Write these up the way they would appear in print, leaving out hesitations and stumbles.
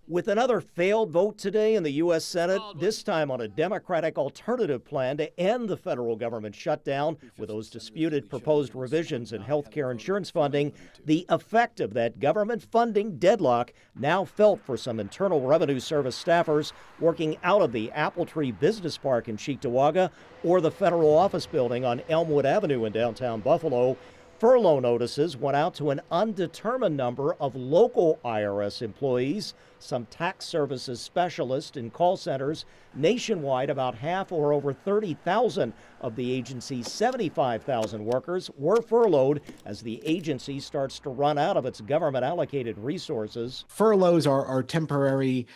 With another failed vote today in the U.S. Senate, this time on a Democratic alternative plan to end the federal government shutdown with those disputed proposed revisions in health care insurance funding, the effect of that government funding deadlock now felt for some Internal Revenue Service staffers working out of the Apple Tree Business Park in Cheektowaga or the federal office building on Elmwood Avenue in downtown Buffalo. Furlough notices went out to an undetermined number of local IRS employees, some tax services specialists in call centers. Nationwide, about half or over 30,000 of the agency's 75,000 workers were furloughed as the agency starts to run out of its government allocated resources. Furloughs are temporary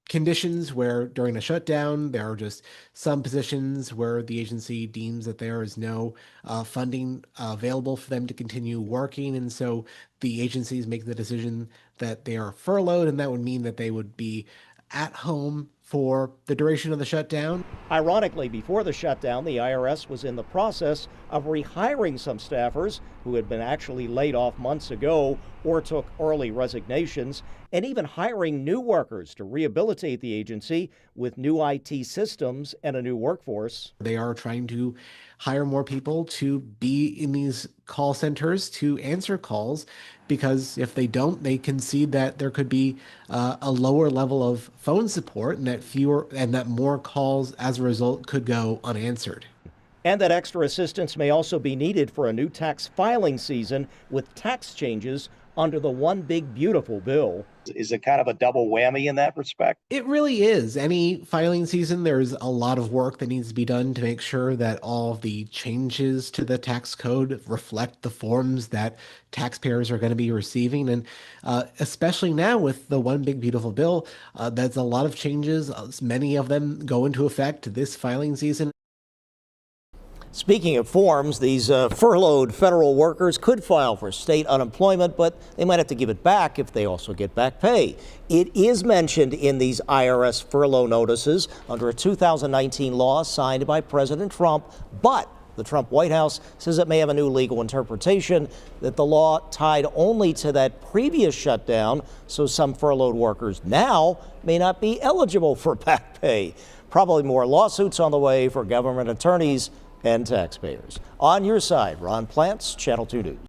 conditions where during a shutdown, there are just some positions where the agency deems that there is no funding available for them to continue working. And so the agencies make the decision that they are furloughed, and that would mean that they would be at home for the duration of the shutdown. Ironically, before the shutdown, the IRS was in the process of rehiring some staffers who had been actually laid off months ago or took early resignations, and even hiring new workers to rehabilitate the agency with new IT systems and a new workforce. They are trying to hire more people to be in these call centers to answer calls, because if they don't, they concede that there could be a lower level of phone support and that more calls as a result could go unanswered. And that extra assistance may also be needed for a new tax filing season with tax changes under the One Big Beautiful bill. Is it kind of a double whammy in that respect? It really is. Any filing season, there's a lot of work that needs to be done to make sure that all of the changes to the tax code reflect the forms that taxpayers are going to be receiving. And especially now with the One Big Beautiful bill, there's a lot of changes. Many of them go into effect this filing season. Speaking of forms, these furloughed federal workers could file for state unemployment, but they might have to give it back if they also get back pay. It is mentioned in these IRS furlough notices under a 2019 law signed by President Trump, but the Trump White House says it may have a new legal interpretation, that the law tied only to that previous shutdown, so some furloughed workers now may not be eligible for back pay. Probably more lawsuits on the way for government attorneys and taxpayers. On your side, Ron Plants, Channel 2 News.